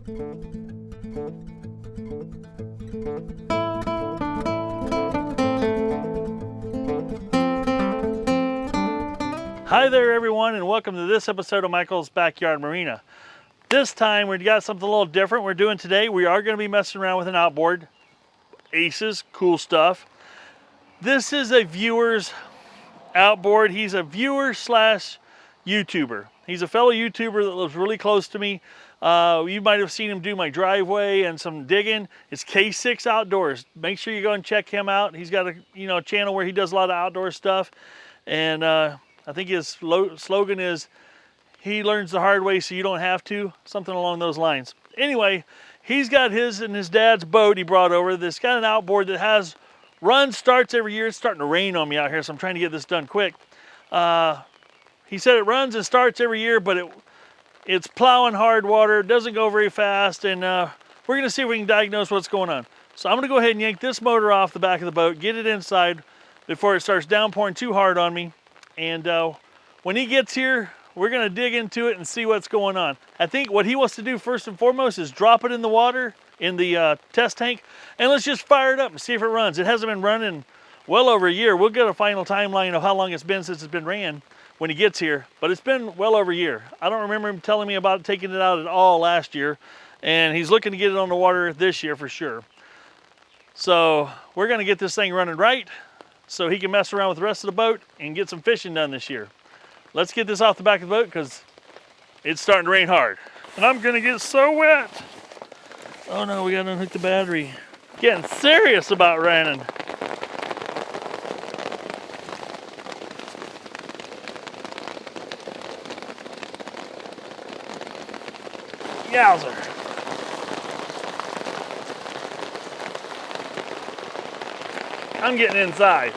Hi there everyone, and welcome to this episode of Michael's Backyard Marina. This time we've got something a little different we're doing today. We are going to be messing around with an outboard. Aces, cool stuff. This is a viewer's outboard. He's a viewer slash YouTuber. He's a fellow YouTuber that lives really close to me. You might have seen him do my driveway and some digging. It's K6 Outdoors. Make sure you go and check him out. He's got a channel where he does a lot of outdoor stuff, and I think his slogan is, he learns the hard way so you don't have to, something along those lines. Anyway, he's got his and his dad's boat he brought over. This got an outboard that starts every year. It's starting to rain on me out here, so I'm trying to get this done quick. He said it runs and starts every year, but it's plowing hard water. It doesn't go very fast, and we're gonna see if we can diagnose what's going on. So I'm gonna go ahead and yank this motor off the back of the boat, get it inside before it starts downpouring too hard on me. And when he gets here, we're gonna dig into it and see what's going on. I think what he wants to do first and foremost is drop it in the water, in the test tank, and let's just fire it up and see if it runs. It hasn't been running well over a year. We'll get a final timeline of how long it's been since it's been ran when he gets here, but it's been well over a year. I don't remember him telling me about taking it out at all last year, and he's looking to get it on the water this year for sure. So we're gonna get this thing running right, so he can mess around with the rest of the boat and get some fishing done this year. Let's get this off the back of the boat because it's starting to rain hard. And I'm gonna get so wet. Oh no, we gotta unhook the battery. Getting serious about running. Yowzer. I'm getting inside.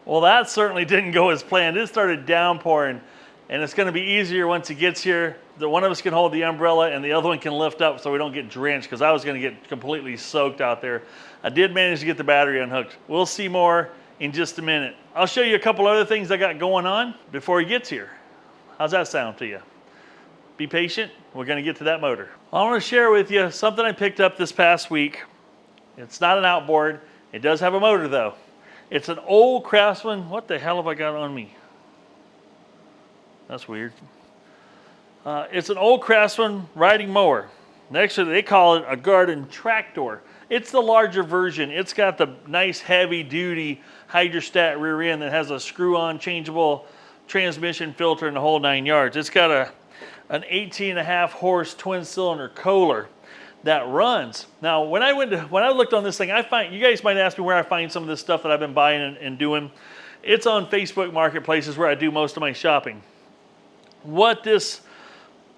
Well, that certainly didn't go as planned. It started downpouring, and it's gonna be easier once he gets here. The one of us can hold the umbrella and the other one can lift up so we don't get drenched, because I was gonna get completely soaked out there. I did manage to get the battery unhooked. We'll see more in just a minute. I'll show you a couple other things I got going on before he gets here. How's that sound to you? Be patient, we're gonna get to that motor. I wanna share with you something I picked up this past week. It's not an outboard, it does have a motor though. It's an old Craftsman. What the hell have I got on me? That's weird. It's an old Craftsman riding mower. Actually, they call it a garden tractor. It's the larger version. It's got the nice heavy duty hydrostat rear end that has a screw-on changeable transmission filter and the whole 9 yards. It's got an 18.5 horse twin cylinder Kohler that runs. Now, when I looked on this thing, you guys might ask me where I find some of this stuff that I've been buying and doing. It's on Facebook Marketplaces where I do most of my shopping. What this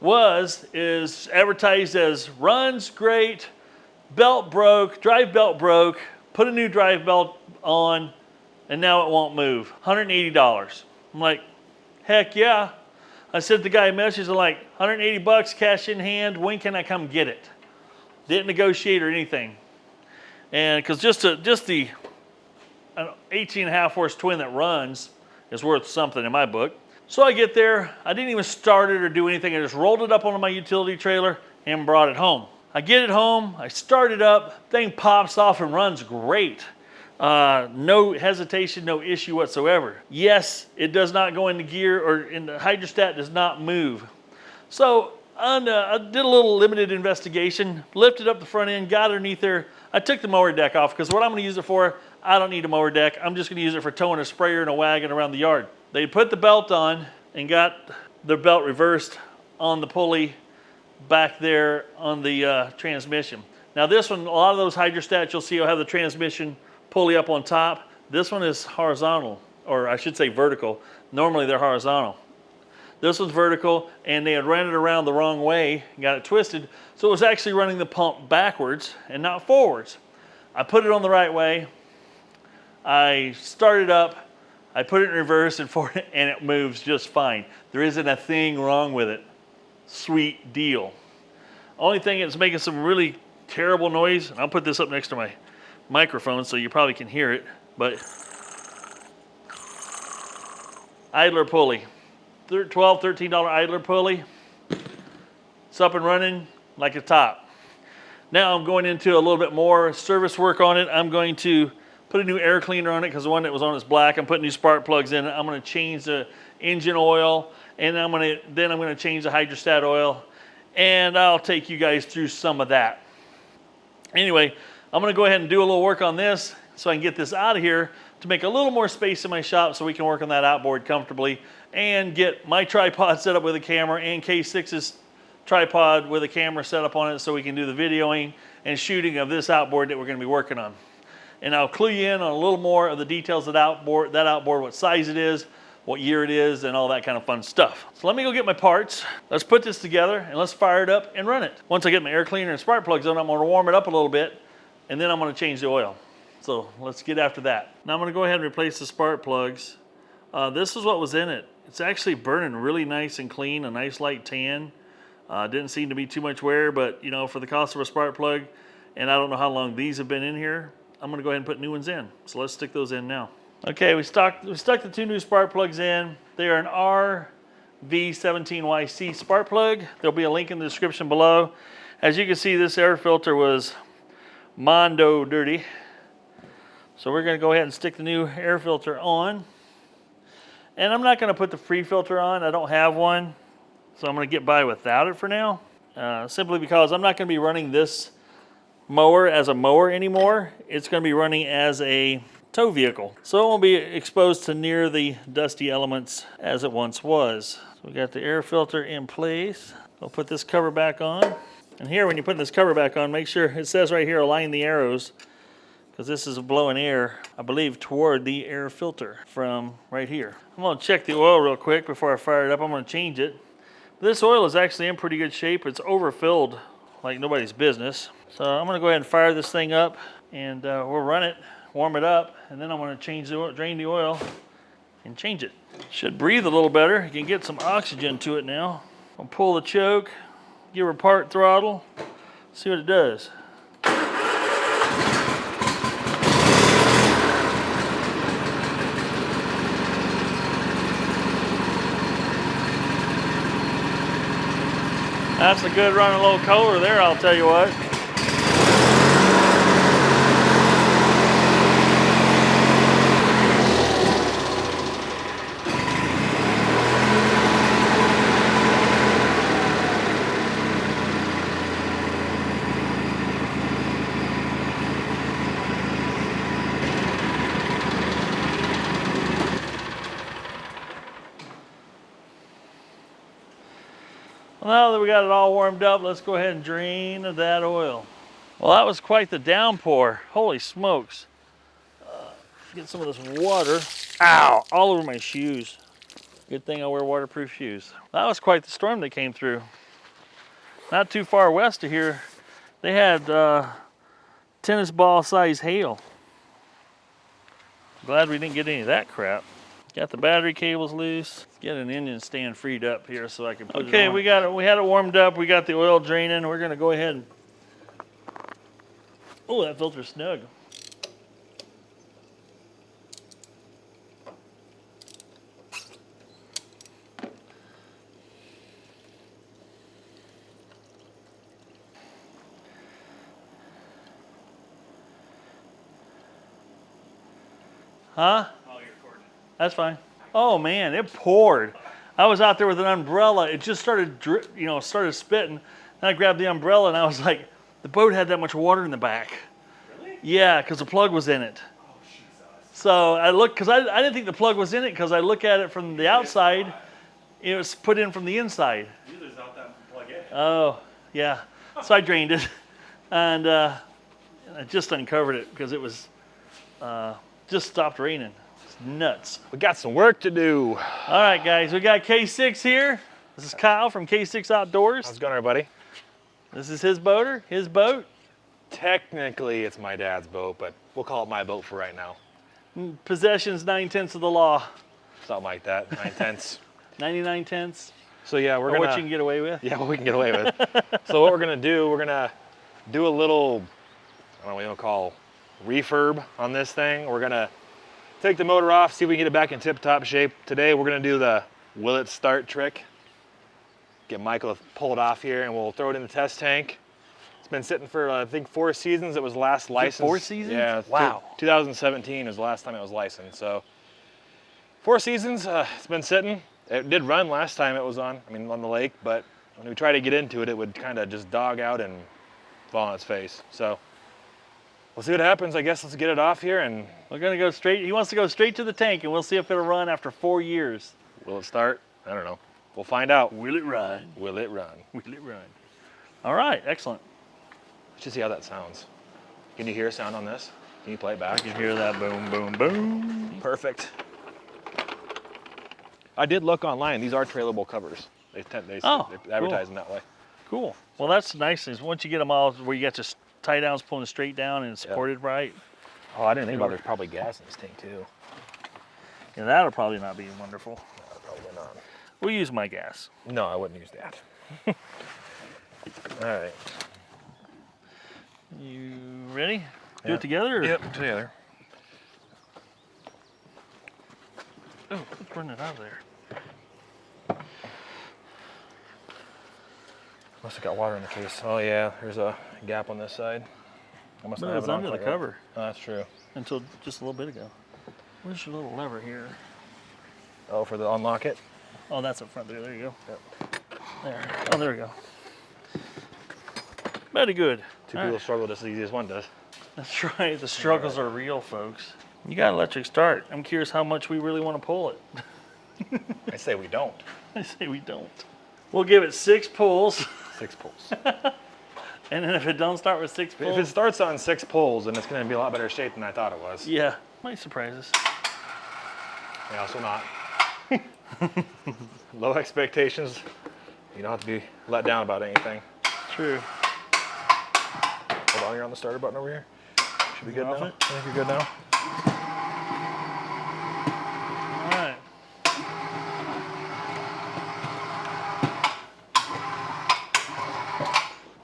is advertised as runs great, belt broke, drive belt broke, put a new drive belt on, and now it won't move. $180. I'm like, heck yeah. I sent the guy a message, I'm like, 180 bucks, cash in hand, when can I come get it? Didn't negotiate or anything. And because just the 18.5 horse twin that runs is worth something in my book. So I get there, I didn't even start it or do anything. I just rolled it up onto my utility trailer and brought it home. I get it home, I start it up, thing pops off and runs great. No hesitation, no issue whatsoever. Yes, it does not go into gear, or in the hydrostat does not move. So I did a little limited investigation, lifted up the front end, got underneath there. I took the mower deck off because what I'm going to use it for, I don't need a mower deck. I'm just going to use it for towing a sprayer and a wagon around the yard. They put the belt on and got the belt reversed on the pulley back there on the transmission. Now this one, a lot of those hydrostats you'll see will have the transmission pulley up on top. This one is horizontal, or I should say vertical. Normally they're horizontal. This one's vertical, and they had ran it around the wrong way and got it twisted, so it was actually running the pump backwards and not forwards. I put it on the right way, I started up, I put it in reverse and forward, and it moves just fine. There isn't a thing wrong with it. Sweet deal. Only thing is making some really terrible noise, and I'll put this up next to my microphone so you probably can hear it, but idler pulley. $12, $13 idler pulley. It's up and running like a top. Now I'm going into a little bit more service work on it. I'm going to put a new air cleaner on it because the one that was on is black. I'm putting new spark plugs in it. I'm going to change the engine oil, and then I'm going to change the hydrostat oil, and I'll take you guys through some of that. Anyway, I'm going to go ahead and do a little work on this so I can get this out of here to make a little more space in my shop so we can work on that outboard comfortably and get my tripod set up with a camera and K6's tripod with a camera set up on it so we can do the videoing and shooting of this outboard that we're going to be working on. And I'll clue you in on a little more of the details of that outboard, what size it is, what year it is, and all that kind of fun stuff. So let me go get my parts. Let's put this together and let's fire it up and run it. Once I get my air cleaner and spark plugs on, I'm going to warm it up a little bit, and then I'm going to change the oil. So let's get after that. Now I'm going to go ahead and replace the spark plugs. This is what was in it. It's actually burning really nice and clean, a nice light tan. Didn't seem to be too much wear, but you know, for the cost of a spark plug, and I don't know how long these have been in here, I'm going to go ahead and put new ones in. So let's stick those in now. Okay, we stuck the 2 new spark plugs in. They are an RV17YC spark plug. There'll be a link in the description below. As you can see, this air filter was mondo dirty. So we're going to go ahead and stick the new air filter on. And I'm not going to put the free filter on. I don't have one. So I'm going to get by without it for now. Simply because I'm not going to be running this mower as a mower anymore. It's going to be running as a tow vehicle. So it won't be exposed to near the dusty elements as it once was. So we got the air filter in place. I'll put this cover back on. And here, when you put this cover back on, make sure it says right here, align the arrows, because this is blowing air, I believe, toward the air filter from right here. I'm going to check the oil real quick before I fire it up. I'm going to change it. This oil is actually in pretty good shape. It's overfilled like nobody's business. So I'm going to go ahead and fire this thing up, and we'll run it, warm it up, and then I'm going to change the oil, drain the oil and change it. Should breathe a little better. You can get some oxygen to it now. I'll pull the choke, give her part throttle, see what it does. That's a good running low color there, I'll tell you what. Well, now that we got it all warmed up, let's go ahead and drain that oil. Well, that was quite the downpour. Holy smokes. Get some of this water. Ow, all over my shoes. Good thing I wear waterproof shoes. That was quite the storm that came through. Not too far west of here, they had tennis ball size hail. Glad we didn't get any of that crap. Got the battery cables loose. Get an engine stand freed up here so I can put it on. Okay, we got it. We had it warmed up. We got the oil draining. We're gonna go ahead and. Oh, that filter's snug. Huh? That's fine. Oh man, it poured. I was out there with an umbrella. It just started started spitting. And I grabbed the umbrella and I was like, the boat had that much water in the back. Really? Yeah, because the plug was in it. Oh, Jesus. So I looked, because I didn't think the plug was in it, because I look at it from the outside. It was put in from the inside. Usually it's out that plug in. Oh, yeah. So I drained it. And I just uncovered it because it was just stopped raining. Nuts. We got some work to do. All right, guys, we got K6 here. This is Kyle from K6 Outdoors. How's it going, everybody? This is his boater, his boat. Technically, it's my dad's boat, but we'll call it my boat for right now. Possession's 9/10 of the law. Something like that, 9/10. 99/10. So yeah, we're gonna. What you can get away with? Yeah, what we can get away with. So what we're gonna do a little, I don't know what you want to call refurb on this thing. We're gonna take the motor off, see if we can get it back in tip-top shape. Today we're gonna do the will it start trick. Get Michael to pull it off here and we'll throw it in the test tank. It's been sitting for I think 4 seasons. It was last licensed. 4 seasons? Yeah. Wow. 2017 was the last time it was licensed. So 4 seasons, it's been sitting. It did run last time it was on the lake, but when we try to get into it, it would kind of just dog out and fall on its face. So we'll see what happens. I guess let's get it off here and We're gonna go straight. He wants to go straight to the tank, and we'll see if it'll run after 4 years. will it start? I don't know. We'll find out. Will it run? Will it run? Will it run? All right, excellent. Let's just see how that sounds. Can you hear a sound on this? Can you play it back? You can hear that boom, boom, boom. Perfect. I did look online. These are trailable covers. They advertise cool. them that way. Cool. Well, that's nice. Is once you get them all where you got your tie downs pulling straight down and it's supported right. Oh, I didn't think about there's probably gas in this tank too. Yeah, that'll probably not be wonderful. No, probably not. We'll use my gas. No, I wouldn't use that. All right. You ready? Do it together? Or? Yep, together. Oh, let's run it out of there. Must have got water in the case. Oh yeah, there's a gap on this side. I must But not it have was it on under the quite cover right. Oh, that's true. until just a little bit ago. Where's your little lever here? Oh, for the unlock it? Oh, that's up front there. There you go. Yep. There. Oh, there we go. Very good. Two All people right. struggle just as easy as one does. That's right. The struggles are real, folks. You got an electric start. I'm curious how much we really want to pull it. I say we don't. I say we don't. We'll give it 6 pulls. 6 pulls. And then if it don't start with 6 pulls. If it starts on 6 pulls, then it's going to be a lot better shape than I thought it was. Yeah. Might surprise us. Yeah, also not. Low expectations. You don't have to be let down about anything. True. Hold on, you're on the starter button over here. Should be good Off now. it? I think you're good now. All right.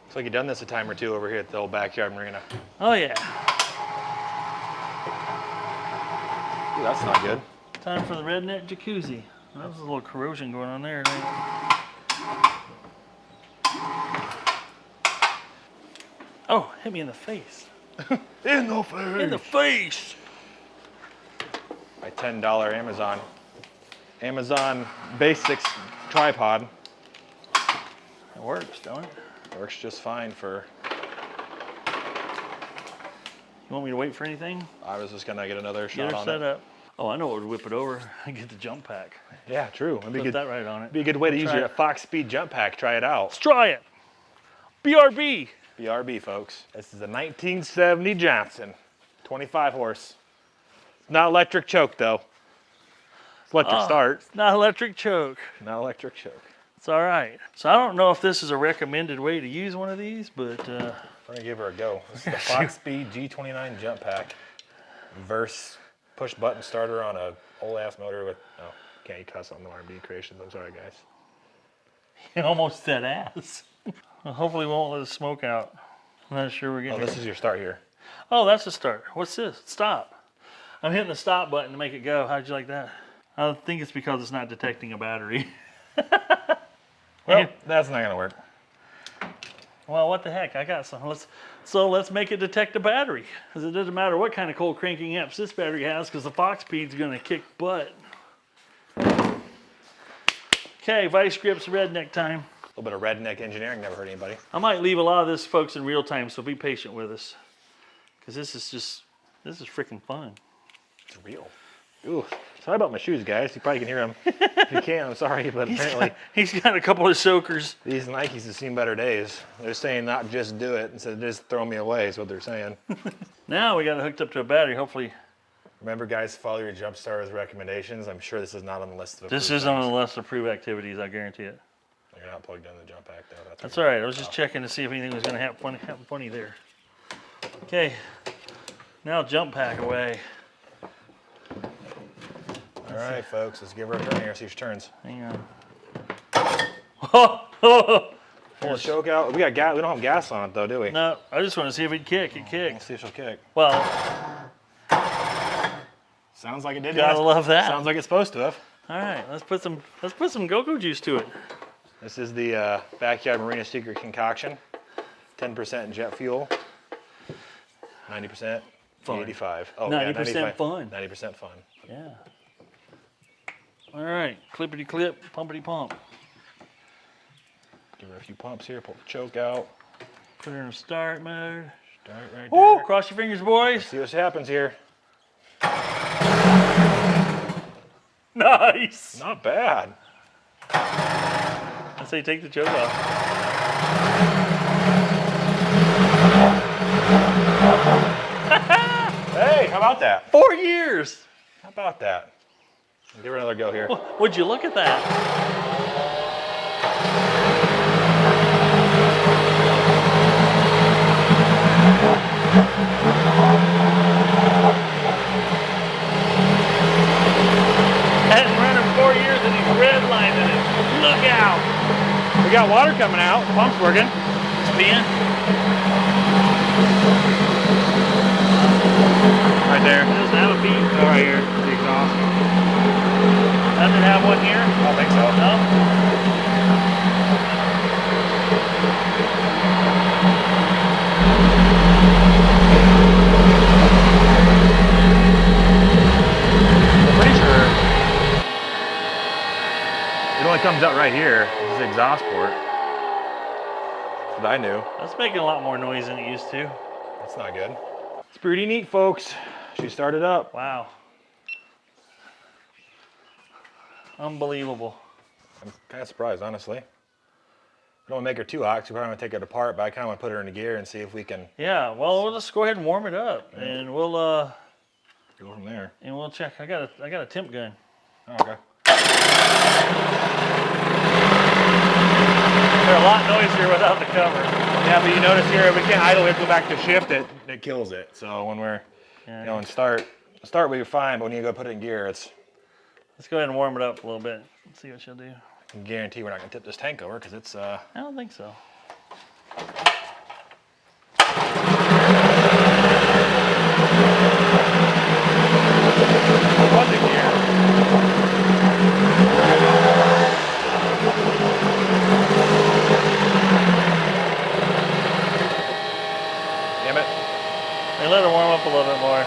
Looks like you've done this a time or two over here at the old backyard marina. Oh, yeah. Ooh, that's not good. Time for the redneck jacuzzi. That was a little corrosion going on there. Oh, hit me in the face. In the face! In the face! My $10 Amazon Basics tripod. It works, don't it? Works just fine for... You want me to wait for anything? I was just gonna get another Get shot her on set it. up. Oh, I know what would whip it over. Get the jump pack. Yeah, true. That'd be Put good. that right on it. Be a good way to use Try your it. Fox Speed jump pack. Try it out. Let's try it. BRB. BRB, folks. This is a 1970 Johnson, 25 horse. It's not electric choke though. It's electric start. It's not electric choke. Not electric choke. It's all right. So I don't know if this is a recommended way to use one of these, but We're gonna give her a go. This is the Fox Speed G29 jump pack. Verse push button starter on a old ass motor with can't cuss on the RMD Creations. I'm sorry guys. you almost said ass. Well, hopefully we won't let the smoke out. I'm not sure we're Oh, getting this is your start here. Oh, that's the start. What's this? Stop. I'm hitting the stop button to make it go. How'd you like that? I think it's because it's not detecting a battery. Well, that's not gonna work. Well, what the heck? I got some. Let's make it detect a battery. Because it doesn't matter what kind of cold cranking amps this battery has, because the Fox Speed's going to kick butt. Okay, vice grips, redneck time. A little bit of redneck engineering never hurt anybody. I might leave a lot of this, folks, in real time, so be patient with us. Because this is freaking fun. It's real. Ooh, sorry about my shoes, guys. You probably can hear them. If you can, I'm sorry, but apparently He's got a couple of soakers. these Nikes have seen better days. They're saying not just do it, instead of just throw me away is what they're saying. Now we got it hooked up to a battery. Hopefully, Remember, guys, follow your jump starter's recommendations. I'm sure this is not on the list of this approved is on things. the list of approved activities. I guarantee it. You're not plugged in the jump pack, though. That's all right. I was just checking to see if anything was going to happen funny there. Okay. Now jump pack away. All right, folks, let's give her a turn here, see if she turns. Hang on. Pull the choke out. We got gas. We don't have gas on it, though, do we? No, I just want to see if it'd kick. It Let's kicked. see if she'll kick. Well, Sounds like it did. Gotta love that. Sounds like it's supposed to have. All right, let's put some go-go juice to it. This is the Backyard Marina Secret Concoction. 10% jet fuel. 90% E85. Oh, 90% fun. 90% fun. Yeah. All right, clippity clip, pumpity pump. Give her a few pumps here. Pull the choke out. Put her in start mode. Start right Woo! there. Cross your fingers, boys. Let's see what happens here. Nice. Not bad. I say take the choke off. Hey, how about that? 4 years. How about that? Give her another go here. Would you look at that? Hadn't run in 4 years and he's redlining it. Look out! We got water coming out. Pump's working. Spin. Right there. It doesn't have a beat. Oh, right here. The exhaust. Doesn't it have one here? I don't think so. No? I'm pretty sure it only comes out right here. This is the exhaust port. That's what I knew. That's making a lot more noise than it used to. That's not good. It's pretty neat, folks. She started up. Wow. Unbelievable. I'm kind of surprised, honestly. I don't want to make her too hot because we're probably going to take it apart, but I kind of want to put her in the gear and see if we can Yeah, well, let's go ahead and warm it up, and we'll go from there. check. I got a temp gun. Oh, okay. They're a lot noisier without the cover. Yeah, but you notice here, we can't idle. We have to go back to shift it. It kills it. So when we're, Yeah. in start we're fine, but when you go put it in gear, it's, Let's go ahead and warm it up a little bit. Let's see what she'll do. I can guarantee we're not going to tip this tank over because it's, I don't think so. what's in gear. Damn it. Hey, let her warm up a little bit more.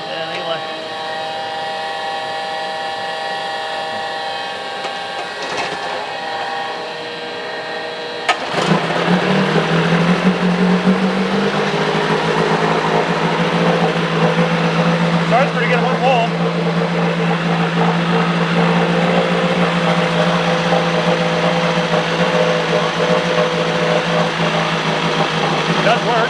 Yeah, it ain't like. Starts pretty good at one wall. Does work.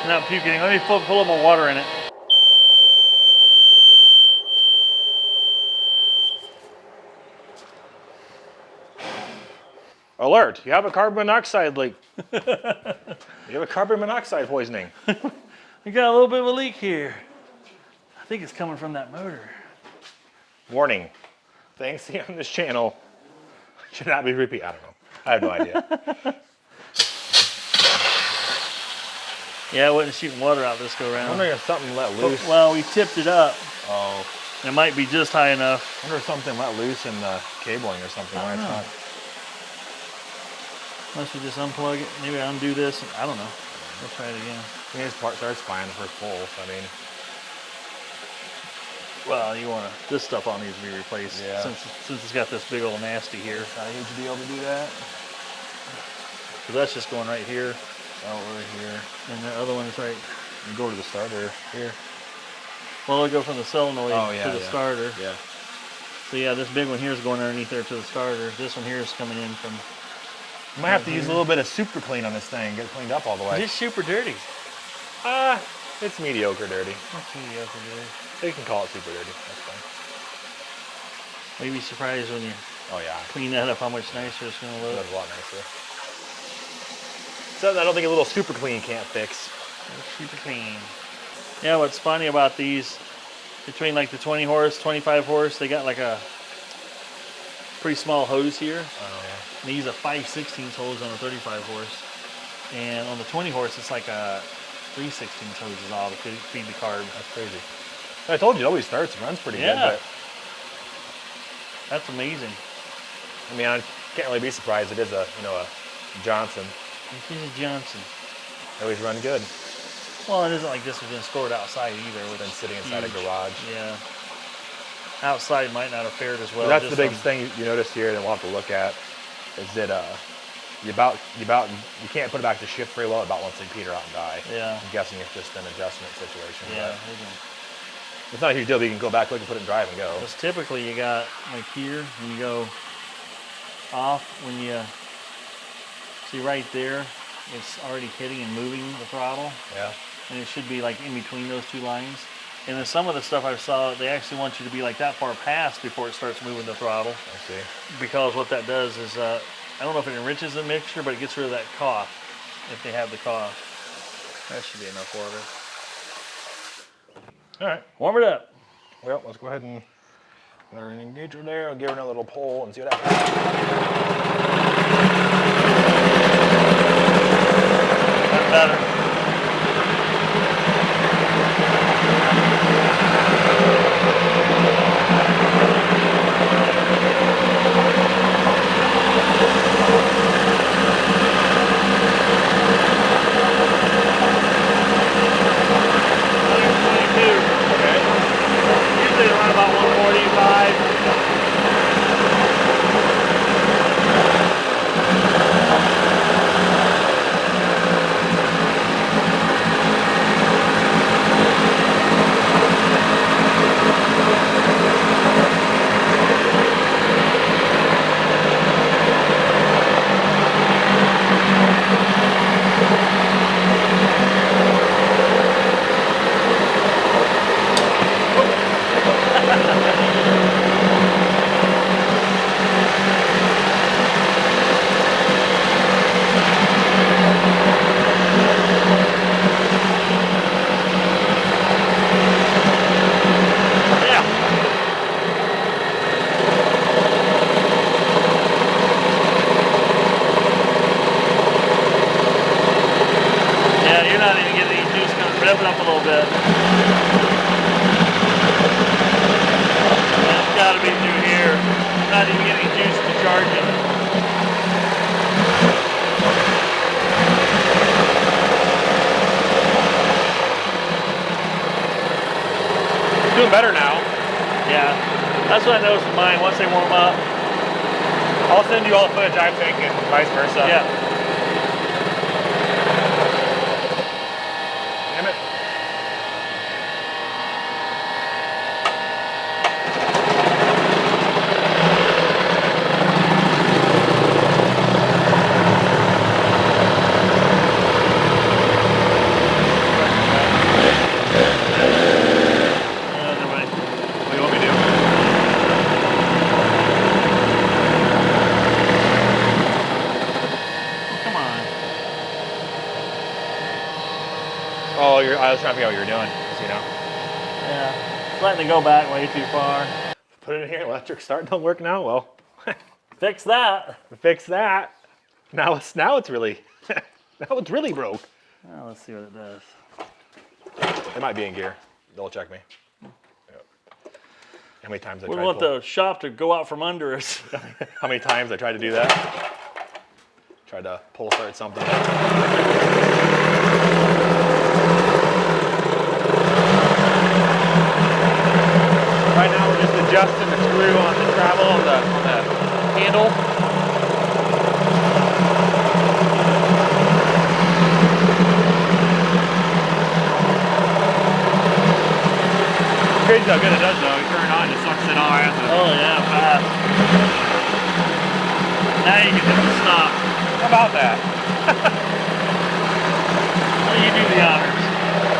Not puking. Let me put a little more water in it. Alert, you have a carbon monoxide leak. You have a carbon monoxide poisoning. We got a little bit of a leak here. I think it's coming from that motor. Warning, things seen on this channel should not be repeated. I don't know. I have no idea. Yeah, I wasn't shooting water out this go I'm round. wondering if something let loose. Well, we tipped it up. Oh, It might be just high enough. I wonder if something let loose in the cabling or something. Why I it's don't know. not. Unless we just unplug it. Maybe I undo this. I don't know. We'll try it again. I mean, this part starts fine the first pull. So I mean, Well, you want to. This stuff all needs to be replaced. Yeah. Since it's got this big old nasty here. it's not a huge deal to do that. So that's just going right here, Oh, we're here. and the other one is right. You go to the starter here. Well, it'll go from the solenoid Oh, yeah, to the yeah. starter. Yeah. So yeah, this big one here is going underneath there to the starter. This one here is coming in from. You might have to use a little bit of super clean on this thing. Get it cleaned up all the way. It's super dirty. It's mediocre dirty. That's mediocre dirty. You can call it super dirty. That's fine. Maybe surprised when you Oh yeah. clean that up how much nicer it's going to look. That's a lot nicer. Something I don't think a little super clean can't fix. Super clean. Yeah, what's funny about these, between like the 20 horse, 25 horse, they got like a pretty small hose here. Oh, yeah. And they use a 5/16 hose on a 35 horse. And on the 20 horse, it's like a 3/16 hose is all to feed the carb. That's crazy. I told you, it always starts and runs pretty good. But that's amazing. I mean, I can't really be surprised. It is a, you know, a Johnson. This is a Johnson. They always run good. Well, it isn't like this was been stored outside either. It's been sitting inside a garage. Yeah. Outside might not have fared as well. But that's the biggest thing you notice here that we'll have to look at is that you can't put it back to shift very well about once they peter out and die. Yeah. I'm guessing it's just an adjustment situation. Yeah. It's not a huge deal, but you can go back, look, and put it in drive and go. Because typically you got like here, when you go off, when you see right there, it's already hitting and moving the throttle. Yeah. And it should be like in between those two lines. And then some of the stuff I saw, they actually want you to be like that far past before it starts moving the throttle. I see. Because what that does is, I don't know if it enriches the mixture, but it gets rid of that cough, if they have the cough. That should be enough water. All right. Warm it up. Well, let's go ahead and put our engager there. I'll give her another little pull and see what happens. That's better. Rev it up a little bit. It's got to be through here. I'm not even getting juice to charge it. Doing better now. Yeah, that's what I noticed with mine. Once they warm up, I'll send you all the footage I'm taking and vice versa. Yeah. Damn it. What do you want me to do? Come on. Oh, I was trying to figure out what you were doing, you know. Yeah, it's letting it go back way too far. Put it in here, electric start don't work now. Well, Fix that. fix that. Now it's really, now it's really broke. Well, let's see what it does. It might be in gear. Double check me. Yep. How many times I We tried want to the shop to go out from under us. How many times I tried to do that? Tried to pull start something. Right now we're just adjusting the screw on the travel on the handle. Crazy how good it does though. You turn it on, it sucks it all right. Oh yeah, fast. Now you can hit the stop. How about that? Well, you do the honors.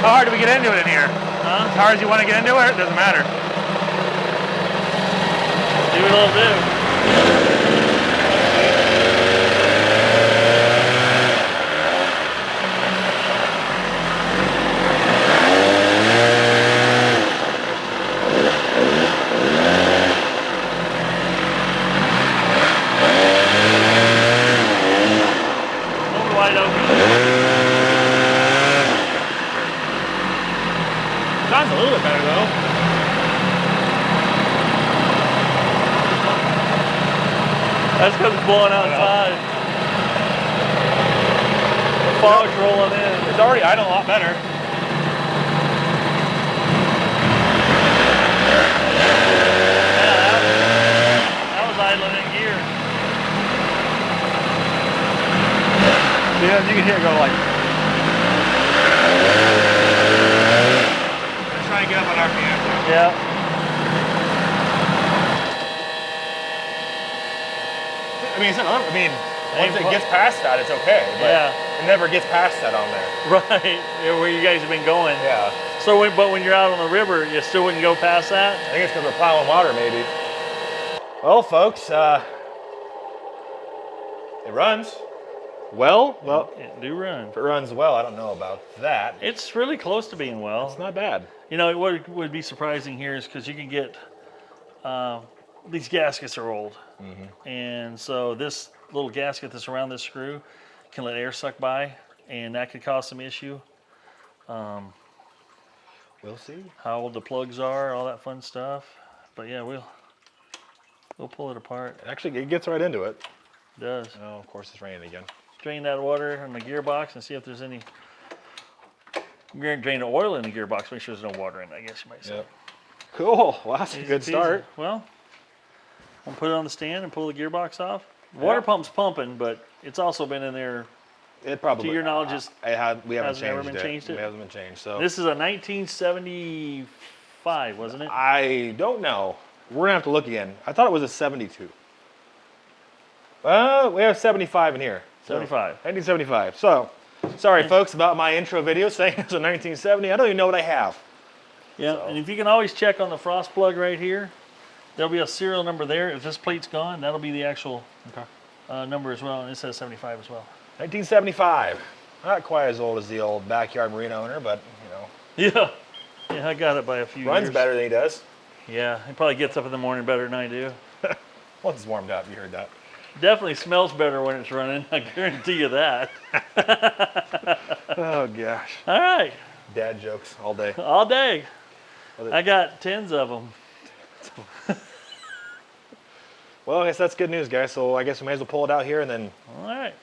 How hard do we get into it in here? Huh? As hard as you want to get into it, it doesn't matter. Do what it'll do. That's because it's blowing outside. The fog's rolling in. It's already idling a lot better. That was idling in gear. Yeah, you can hear it go like. Let's try and get up on RPM. Yeah. Once it gets past that, it's okay. But Yeah. it never gets past that on there. Right. Where you guys have been going. Yeah. So, but when you're out on the river, you still wouldn't go past that? I think it's because we're plowing water, maybe. Well, folks, it runs well. Well, It do run. if it runs well, I don't know about that. It's really close to being well. It's not bad. You know, what would be surprising here is because you can get these gaskets are old, and so this little gasket that's around this screw can let air suck by, and that could cause some issue. We'll see. How old the plugs are, all that fun stuff. But yeah, we'll pull it apart. Actually, it gets right into it. It does. Oh, of course, it's raining again. Drain that water in the gearbox and see if there's any. We're going to drain the oil in the gearbox. Make sure there's no water in it, I guess you might say. Yep. Cool. Well, that's a Easy good peasy. start. Well, we'll put it on the stand and pull the gearbox off. The water pump's pumping, but it's also been in there. It probably. To your knowledge, we haven't has never changed been it. changed it? We haven't been changed. So This is a 1975, wasn't it? I don't know. We're gonna have to look again. I thought it was a 72. Well, we have 75 in here. 75. 1975. So, sorry folks about my intro video saying it's a 1970. I don't even know what I have. Yeah, So. and if you can always check on the frost plug right here, there'll be a serial number there. If this plate's gone, that'll be the actual number as well, and it says 75 as well. 1975. Not quite as old as the old backyard marina owner, but you know. Yeah. Yeah, I got it by a few Runs years. better than he does. Yeah, he probably gets up in the morning better than I do. Once it's warmed up, you heard that. Definitely smells better when it's running. I guarantee you that. Oh gosh. All right. Dad jokes all day. All day. I got tens of them. Well, I guess that's good news, guys. So I guess we may as well pull it out here and then All right.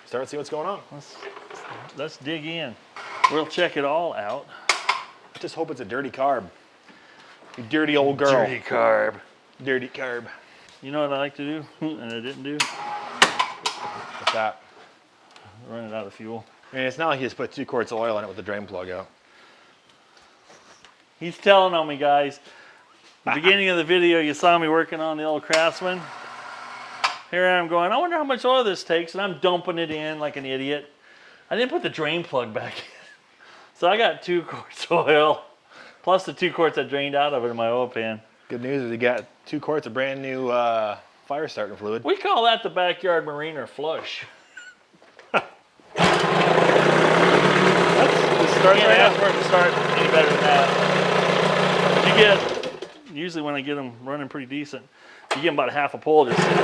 start to see what's going on. Let's dig in. We'll check it all out. I just hope it's a dirty carb. You dirty old girl. Dirty carb. Dirty carb. You know what I like to do, and I didn't do? What's that? Running out of fuel. I mean, it's not like you just put 2 quarts of oil in it with the drain plug out. He's telling on me, guys. The beginning of the video, you saw me working on the old Craftsman. Here I am going, I wonder how much oil this takes, and I'm dumping it in like an idiot. I didn't put the drain plug back in. So I got 2 quarts of oil, plus the 2 quarts I drained out of it in my oil pan. Good news is you got 2 quarts of brand new fire starting fluid. We call that the backyard marina flush. Let's just start Can't right ask out. for it to start any better than that. You get, usually when I get them running pretty decent, you get them about half a pull just sitting.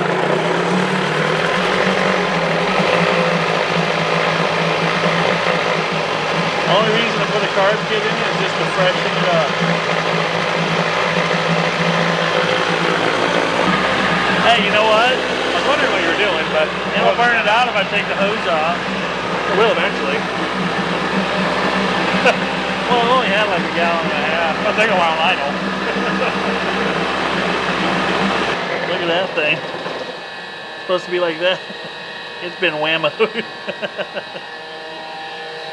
The only reason to put a carb kit in it is just to freshen it up. Hey, you know what? I was wondering what you were doing, but it'll burn it out if I take the hose off. It will eventually. Well, it only had like a gallon and a half. It'll take a while, I know. Look at that thing. It's supposed to be like that. It's been whammoed.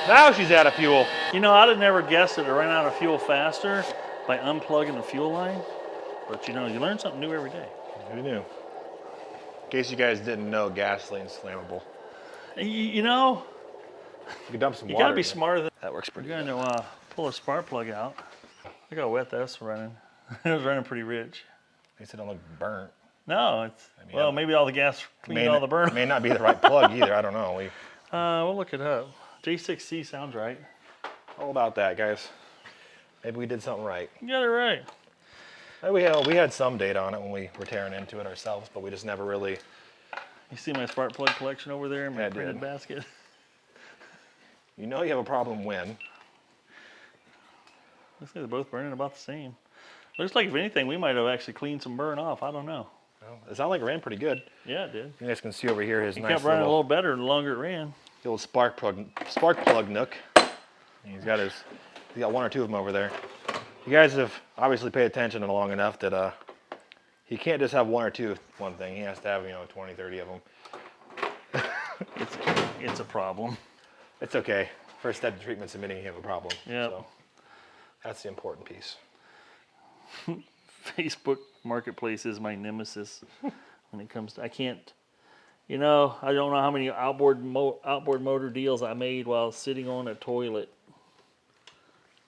Now she's out of fuel. You know, I'd have never guessed that it ran out of fuel faster by unplugging the fuel line. But you know, you learn something new every day. Who knew? In case you guys didn't know, gasoline's flammable. You know, You can dump some you water. gotta be in it. smarter than That works pretty you're good. gonna pull a spark plug out. Look how wet that's running. It was running pretty rich. At least it don't look burnt. No, it's mean, well, maybe all the gas cleaned all the burn. May not be the right plug either. I don't know. We'll look it up. J6C sounds right. All about that, guys. Maybe we did something right. You got it right. We had some data on it when we were tearing into it ourselves, but we just never really. You see my spark plug collection over there in my Yeah, I printed did. basket? You know you have a problem when. Looks like they're both burning about the same. Looks like if anything, we might have actually cleaned some burn off. I don't know. Well, it sounded like it ran pretty good. Yeah, it did. You guys can see over here his It nice kept running a little, little better the longer it ran. the old spark plug nook. And he's got one or two of them over there. You guys have obviously paid attention long enough that he can't just have one or two of one thing. He has to have 20, 30 of them. It's a problem. It's okay. First step to treatment's admitting you have a problem. Yeah. So that's the important piece. Facebook Marketplace is my nemesis when it comes to, I can't, I don't know how many outboard motor deals I made while sitting on a toilet.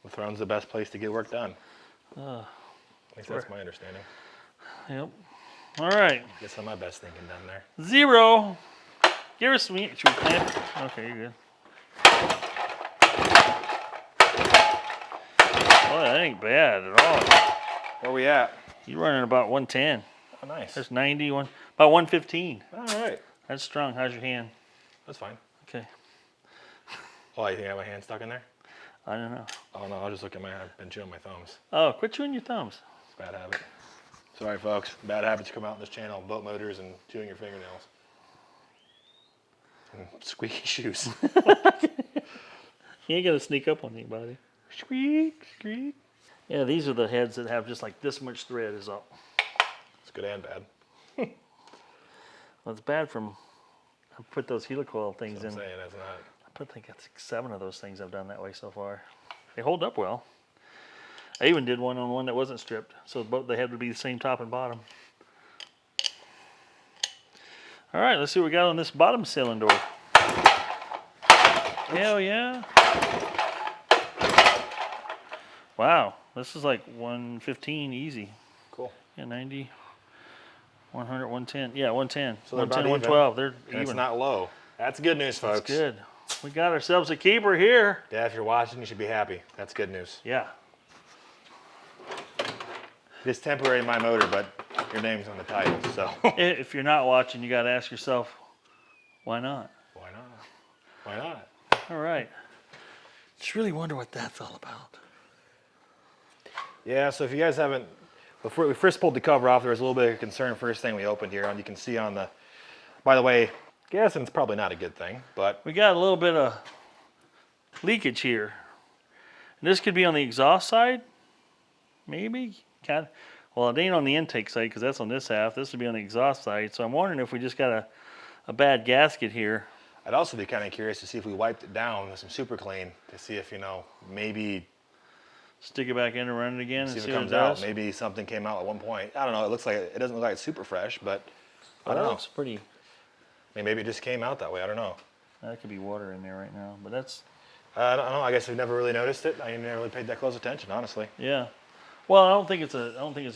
The throne's the best place to get work done. At least that's my understanding. Yep. All right. Get some of my best thinking done there. 0. Give us me. Should we clamp? Okay, you're good. Well, that ain't bad at all. Where we at? You're running about 110. Oh, nice. That's 91. About 115. All right. That's strong. How's your hand? That's fine. Okay. Oh, you think I have my hand stuck in there? I don't know. Oh, no, I'll just look at I've been chewing my thumbs. Oh, quit chewing your thumbs. It's a bad habit. Sorry, folks. Bad habits come out in this channel. Boat motors and chewing your fingernails. And squeaky shoes. You ain't gonna sneak up on anybody. Squeak, squeak. Yeah, these are the heads that have just like this much thread is up. It's good and bad. Well, it's bad from, I put those helicoil things That's in. what I'm saying, that's not. I think that's 7 of those things I've done that way so far. They hold up well. I even did one on one that wasn't stripped, so both the head would be the same top and bottom. All right, let's see what we got on this bottom cylinder. Hell yeah. Wow, this is like 115 easy. Cool. Yeah, 90, 100, 110. Yeah, 110. So they're 110, about even. 112. They're And even. it's not low. That's good news, folks. That's good. We got ourselves a keeper here. Dad, if you're watching, you should be happy. That's good news. Yeah. It's temporary in my motor, but your name's on the title, so. If you're not watching, you got to ask yourself, why not? Why not? Why not? All right. Just really wonder what that's all about. Yeah, so if you guys haven't, before we first pulled the cover off, there was a little bit of concern first thing we opened here, and you can see on the, by the way, guessing it's probably not a good thing, but. We got a little bit of leakage here. And this could be on the exhaust side, maybe. Well, it ain't on the intake side because that's on this half. This would be on the exhaust side. So I'm wondering if we just got a bad gasket here. I'd also be kind of curious to see if we wiped it down with some super clean to see if, maybe. Stick it back in and run it again and See if see it what comes it out. does. Maybe something came out at one point. I don't know. It doesn't look like it's super fresh, but I don't know. It's pretty. I mean, maybe it just came out that way. I don't know. That could be water in there right now, but that's. I don't know. I guess we've never really noticed it. I never really paid that close attention, honestly. Yeah. Well, I don't think it's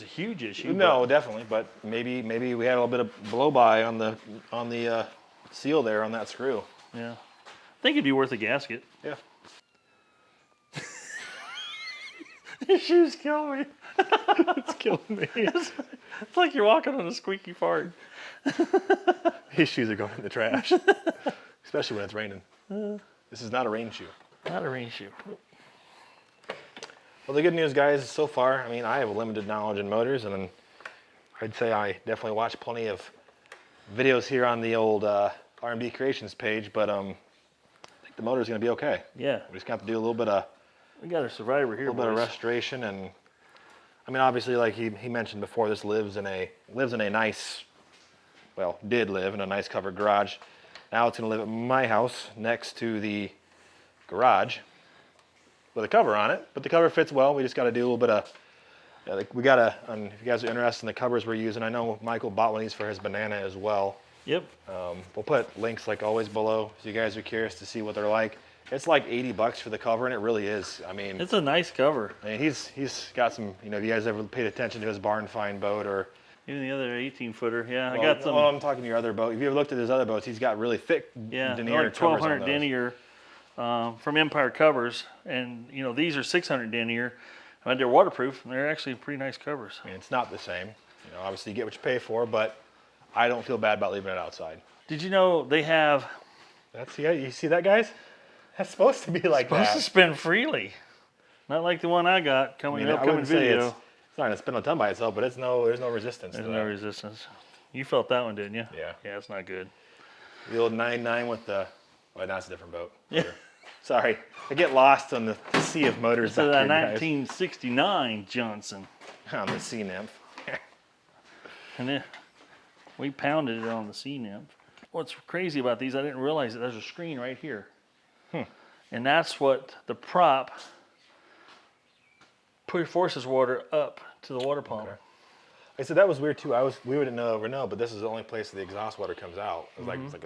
a huge issue. No, definitely. But maybe we had a little bit of blow by on the seal there on that screw. Yeah. I think it'd be worth a gasket. Yeah. Your shoes kill me. It's killing me. It's like you're walking on a squeaky fart. His shoes are going in the trash, especially when it's raining. This is not a rain shoe. Not a rain shoe. Well, the good news, guys, so far, I mean, I have a limited knowledge in motors, and I'd say I definitely watch plenty of videos here on the old RMD Creations page, but I think the motor's going to be okay. Yeah. We just got to do a little bit of We got a survivor here, a little bit of restoration, and I mean, obviously, like he mentioned before, this lives in a nice, well, did live in a nice covered garage. Now it's going to live at my house next to the garage with a cover on it, but the cover fits well. We just got to do a little bit of, we got to, if you guys are interested in the covers we're using, I know Michael bought one of these for his banana as well. Yep. We'll put links like always below, so you guys are curious to see what they're like. It's like $80 for the cover, and it really is. I mean, It's a nice cover. I mean, he's got some, if you guys ever paid attention to his barn find boat or. Even the other 18-footer, yeah. Well, I got some. Well, I'm talking to your other boat. If you ever looked at his other boats, he's got really thick Yeah, denier like covers 1200 on those. denier from Empire Covers, and these are 600 denier, but they're waterproof, and they're actually pretty nice covers. I mean, it's not the same. Obviously you get what you pay for, but I don't feel bad about leaving it outside. Did you know they have? You see that, guys? That's supposed to be like Supposed that. to spin freely, not like the one I got coming in the I upcoming wouldn't say video. it's not going to spin a ton by itself, but there's no resistance. There's to no that. resistance. You felt that one, didn't you? Yeah. Yeah, it's not good. The old 9.9 with the, well, that's a different boat. Yeah. Sorry, I get lost on the sea of motors This is back a here, guys. 1969 Johnson. On the Sea Nymph. And then we pounded it on the Sea Nymph. What's crazy about these, I didn't realize that there's a screen right here. And that's what the prop forces water up to the water pump. Okay. I said that was weird too. We wouldn't know, but this is the only place the exhaust water comes out. It's like,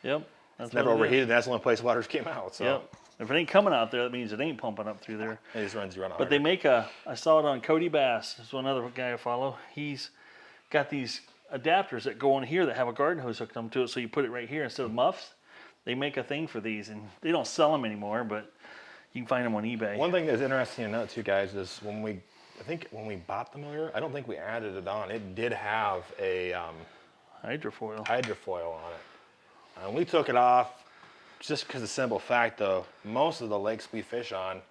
Yep. It's never overheated. That's the only place water came out. So. Yep. If it ain't coming out there, that means it ain't pumping up through there. It just runs you around. But they make I saw it on Cody Bass. There's one other guy I follow. He's got these adapters that go on here that have a garden hose hooked up to it. So you put it right here instead of muffs. They make a thing for these, and they don't sell them anymore, but you can find them on eBay. One thing that's interesting to note too, guys, is when we bought the motor, I don't think we added it on. It did have a hydrofoil on it. And we took it off just because of the simple fact, though, most of the lakes we fish on,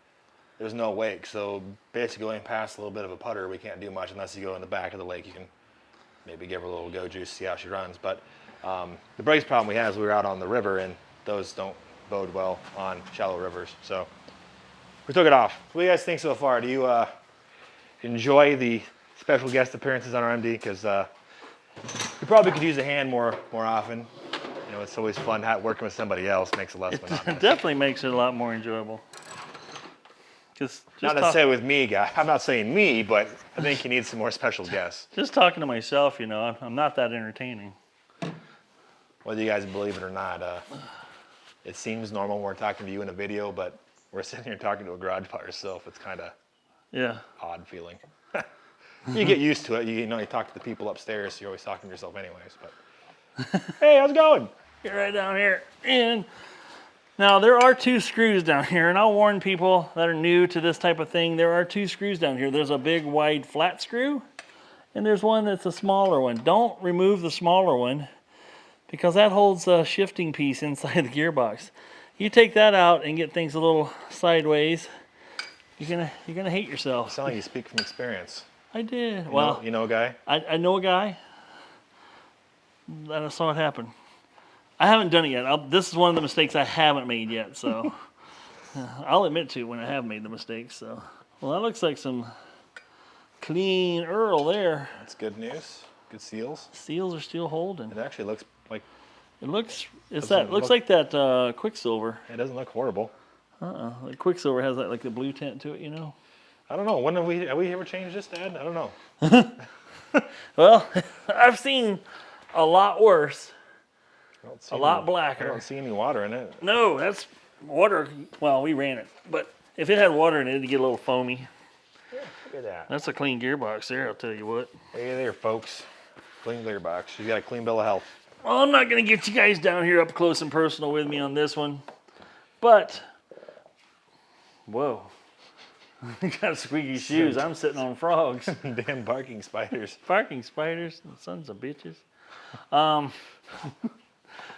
there's no wake. So basically going past a little bit of a putter, we can't do much unless you go in the back of the lake. You can maybe give her a little go juice, see how she runs. But the biggest problem we had is we were out on the river, and those don't bode well on shallow rivers. So we took it off. What do you guys think so far? Do you enjoy the special guest appearances on RMD? Because you probably could use a hand more often. You know, it's always fun working with somebody else. Makes it less monotonous. It definitely makes it a lot more enjoyable. Not necessarily with me, guy. I'm not saying me, but I think you need some more special guests. Just talking to myself, you know, I'm not that entertaining. Whether you guys believe it or not, it seems normal when we're talking to you in a video, but we're sitting here talking to a garage by ourselves. It's kind of odd feeling. You get used to it. You know, you talk to the people upstairs, so you're always talking to yourself anyways. But hey, how's it going? Get right down here. And now there are 2 screws down here, and I'll warn people that are new to this type of thing, there are 2 screws down here. There's a big wide flat screw, and there's one that's a smaller one. Don't remove the smaller one, because that holds a shifting piece inside the gearbox. You take that out and get things a little sideways, you're gonna hate yourself. You sound like you speak from experience. I did. You know a guy? I know a guy that I saw it happen. I haven't done it yet. This is one of the mistakes I haven't made yet, so I'll admit to when I have made the mistakes. So, well, that looks like some clean Earl there. That's good news. Good seals. Seals are still holding. It actually looks like looks like that Quicksilver. It doesn't look horrible. Like Quicksilver has that like the blue tint to it, you know. I don't know. When have we ever changed this, Dad? I don't know. Well, I've seen a lot worse. A lot blacker. I don't see any water in it. No, that's water. Well, we ran it, but if it had water in it, it'd get a little foamy. Yeah, look at that. That's a clean gearbox there, I'll tell you what. Hey there, folks. Clean gearbox. You got a clean bill of health. Well, I'm not going to get you guys down here up close and personal with me on this one, but whoa. You got squeaky shoes. I'm sitting on frogs. Damn barking spiders. Barking spiders, sons of bitches.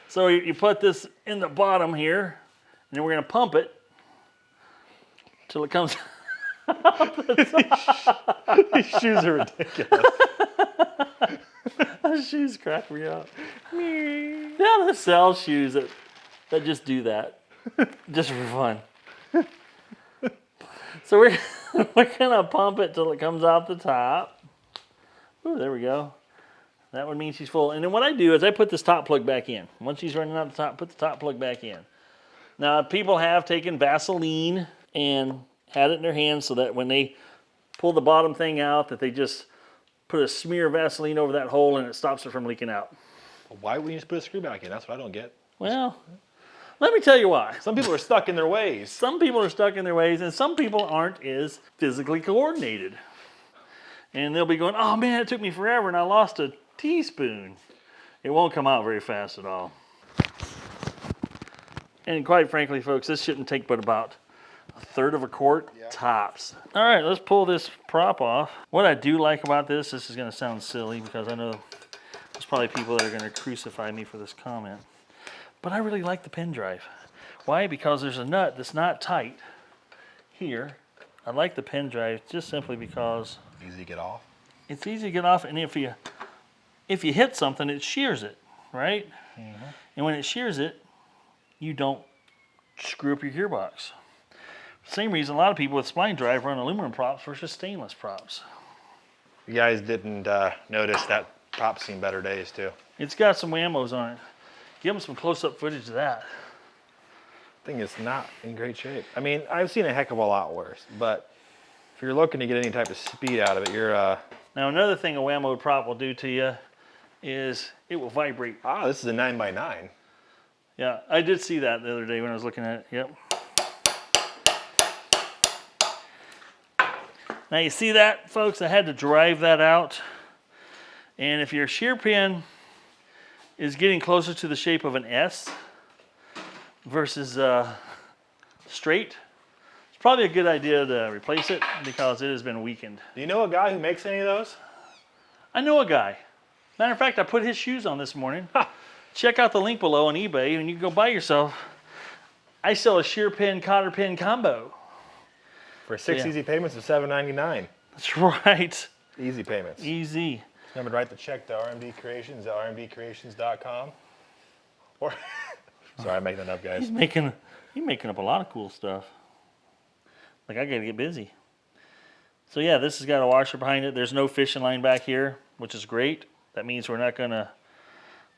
So you put this in the bottom here, and then we're going to pump it till it comes out. These shoes are ridiculous. Those shoes crack me up. Yeah, they sell shoes that just do that, just for fun. So we're gonna pump it till it comes out the top. Ooh, there we go. That would mean she's full. And then what I do is I put this top plug back in. Once she's running out the top, put the top plug back in. Now, people have taken Vaseline and had it in their hands so that when they pull the bottom thing out, that they just put a smear of Vaseline over that hole and it stops it from leaking out. Why would you just put a screw back in? That's what I don't get. Well, let me tell you why. Some people are stuck in their ways. Some people are stuck in their ways, and some people aren't as physically coordinated. And they'll be going, oh man, it took me forever and I lost a teaspoon. It won't come out very fast at all. And quite frankly, folks, this shouldn't take but about 1/3 of a quart tops. All right, let's pull this prop off. What I do like about this is going to sound silly because I know there's probably people that are going to crucify me for this comment, but I really like the pen drive. Why? Because there's a nut that's not tight here. I like the pen drive just simply because Easy to get off. it's easy to get off, and if you if you hit something, it shears it, right? And when it shears it, you don't screw up your gearbox. Same reason a lot of people with spline drive run aluminum props versus stainless props. You guys didn't notice that prop's seen better days too. It's got some whammos on it. Give them some close-up footage of that. Thing is not in great shape. I mean, I've seen a heck of a lot worse, but if you're looking to get any type of speed out of it, you're Now another thing a whammo prop will do to you is it will vibrate. Ah, this is a 9x9. Yeah, I did see that the other day when I was looking at it. Yep. Now you see that, folks? I had to drive that out. And if your shear pin is getting closer to the shape of an S versus straight, it's probably a good idea to replace it because it has been weakened. Do you know a guy who makes any of those? I know a guy. Matter of fact, I put his shoes on this morning. Check out the link below on eBay and you can go buy yourself. I sell a shear pin, cotter pin combo. For 6 easy payments of $7.99. That's right. Easy payments. Easy. Remember to write the check to RMD Creations at rmdcreations.com. Or, sorry, I'm making that up, guys. He's making up a lot of cool stuff. Like, I gotta get busy. So yeah, this has got a washer behind it. There's no fishing line back here, which is great. That means we're not gonna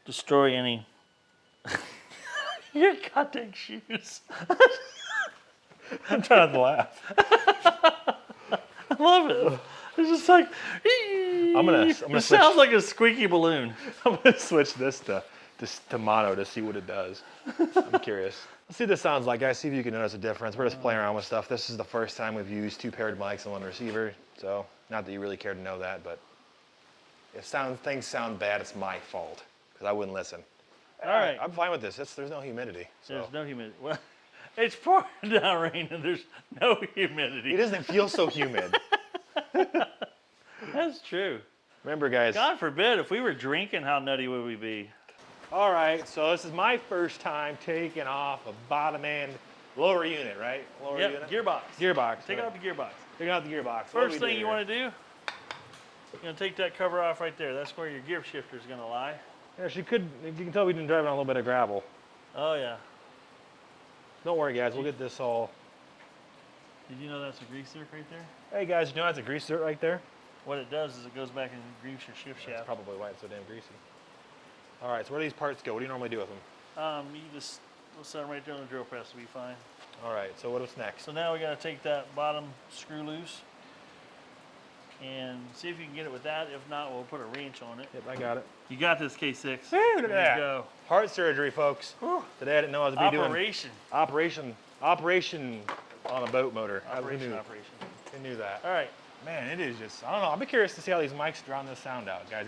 destroy any. Your goddamn shoes. I'm trying to laugh. I love it. It's just like, I'm gonna it switch. sounds like a squeaky balloon. I'm gonna switch this to mono to see what it does. I'm curious. Let's see what this sounds like, guys. See if you can notice a difference. We're just playing around with stuff. This is the first time we've used 2 paired mics and 1 receiver. So, not that you really care to know that, but if things sound bad, it's my fault because I wouldn't listen. All right. I'm fine with this. There's no humidity. So. There's no humidity. Well, it's pouring down rain and there's no humidity. It doesn't feel so humid. That's true. Remember, guys. God forbid, if we were drinking, how nutty would we be? All right, so this is my first time taking off a bottom end lower unit, right? Lower Yep, unit. gearbox. Gearbox. Take out the gearbox. Taking out the gearbox. First thing you want to do, you're going to take that cover off right there. That's where your gear shifter is going to lie. Yeah, you can tell we've been driving on a little bit of gravel. Oh, yeah. Don't worry, guys, we'll get this all. Did you know that's a grease zerk right there? Hey, guys, you know that's a grease zerk right there? What it does is it goes back and greases your shift shaft. That's probably why it's so damn greasy. All right, so where do these parts go? What do you normally do with them? You just set them right there on the drill press to be fine. All right, so what's next? So now we got to take that bottom screw loose and see if you can get it with that. If not, we'll put a wrench on it. Yep, I got it. You got this, K6. Woo, look at There that. you go. Heart surgery, folks. Whew. Today I didn't know I was going to be Operation. doing operation on a boat motor. Operation. Who knew that? All right. Man, it is just, I don't know. I'll be curious to see how these mics drown this sound out, guys.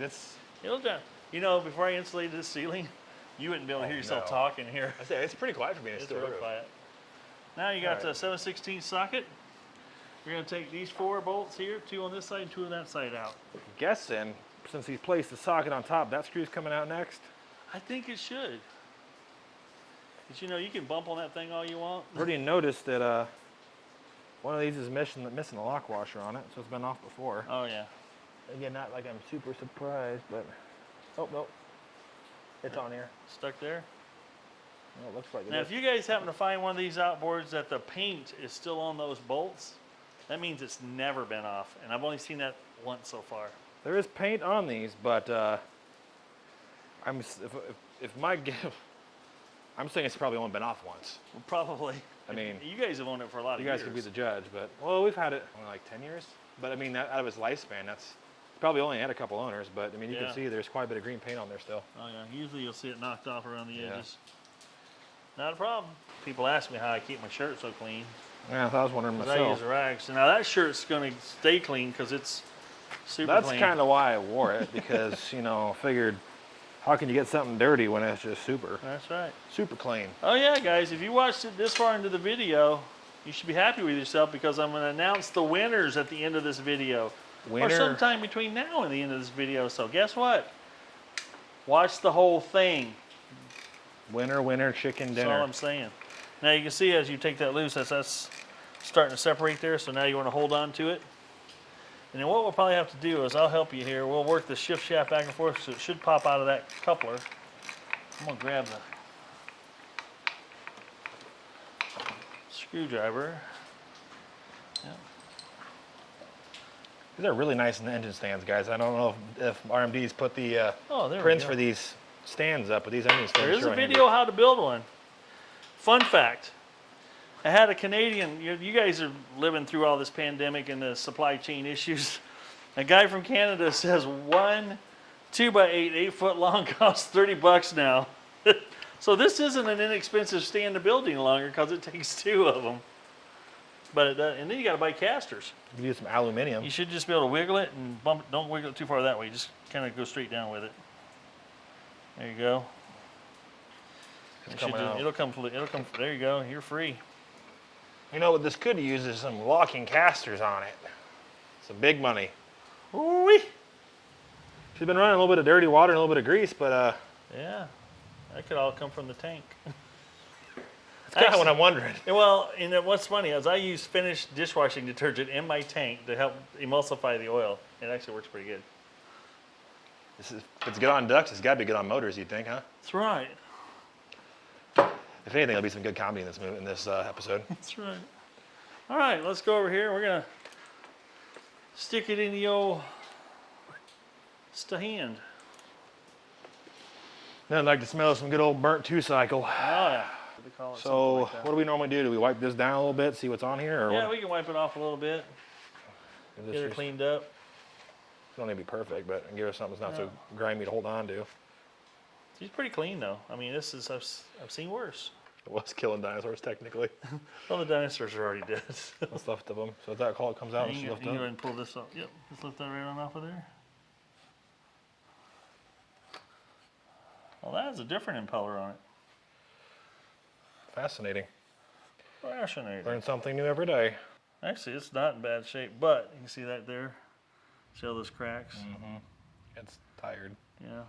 It'll done. You know, before I insulated this ceiling, you wouldn't be able to hear yourself no. talking here. I say it's pretty quiet for being a It's steel real roof. quiet. Now you got All the right. 7/16 socket. You're going to take these 4 bolts here, 2 on this side and 2 on that side out. I'm guessing, since he's placed the socket on top, that screw's coming out next. I think it should. But you know, you can bump on that thing all you want. I've already noticed that one of these is missing the lock washer on it, so it's been off before. Oh, yeah. Again, not like I'm super surprised, but oh no, it's on here. Stuck there. Well, it looks like it Now, is. if you guys happen to find one of these outboards that the paint is still on those bolts, that means it's never been off. And I've only seen that once so far. There is paint on these, but I'm saying it's probably only been off once. Well, probably. I mean, you guys have owned it for a lot of you years. guys can be the judge, but well, we've had it only like 10 years. But I mean, that, out of its lifespan, that's probably only had a couple owners. But I mean, you Yeah. can see there's quite a bit of green paint on there still. Oh, yeah. Usually you'll see it knocked off around the Yeah. edges. Not a problem. People ask me how I keep my shirt so clean. Yeah, I was wondering 'Cause I use myself. rags. So now that shirt's going to stay clean because it's super That's clean. kind of why I wore it, because you know, I figured, how can you get something dirty when it's just super That's right. clean? Oh yeah, guys, if you watched it this far into the video, you should be happy with yourself because I'm going to announce the winners at the end of this video. Or Winner. sometime between now and the end of this video. So guess what? Watch the whole thing. Winner, chicken That's all dinner. I'm saying. Now you can see as you take that loose, that's starting to separate there. So now you want to hold on to it. And then what we'll probably have to do is I'll help you here. We'll work the shift shaft back and forth so it should pop out of that coupler. I'm gonna grab the screwdriver. Yep. These are really nice in the engine stands, guys. I don't know if RMD's put the prints for these stands up, but these engine stands. There is a video how to build one. Fun fact. I had a Canadian, you guys are living through all this pandemic and the supply chain issues. A guy from Canada says one 2x8, 8-foot long costs 30 bucks now. So this isn't an inexpensive stand to build any longer because it takes 2 of them. But it does, and then you got to buy casters. You use some aluminum. You should just be able to wiggle it and bump it. Don't wiggle it too far that way. Just kind of go straight down with it. There you go. It'll come. There you go. You're free. You know what this could use is some locking casters on it. Some big money. Ooh-wee. She's been running a little bit of dirty water and a little bit of grease, but yeah, that could all come from the tank. That's kind of what I'm wondering. Well, and what's funny is I use finished dishwashing detergent in my tank to help emulsify the oil. It actually works pretty good. If it's good on ducts, it's got to be good on motors, you'd think, huh? That's right. If anything, there'll be some good comedy in this episode. That's right. All right, let's go over here. We're gonna stick it in the old stand. Then I'd like to smell some good old burnt 2-cycle. Oh yeah. They call it So like that. what do we normally do? Do we wipe this down a little bit, see what's on here? Or yeah, what? we can wipe it off a little bit. Get it cleaned up. It don't need to be perfect, but give us something that's not so grimy to hold on to. She's pretty clean though. I mean, this is I've seen worse. It was killing dinosaurs technically. Well, the dinosaurs are already dead. What's left of them? So if that call comes out, you and lift go ahead up. and pull this up. Yep, just lift that right on off of there. Well, that has a different impeller on it. Fascinating. Fascinating. Learn something new every day. Actually, it's not in bad shape, but you can see that there. See all those cracks? Mm-hmm. It's tired. Yeah.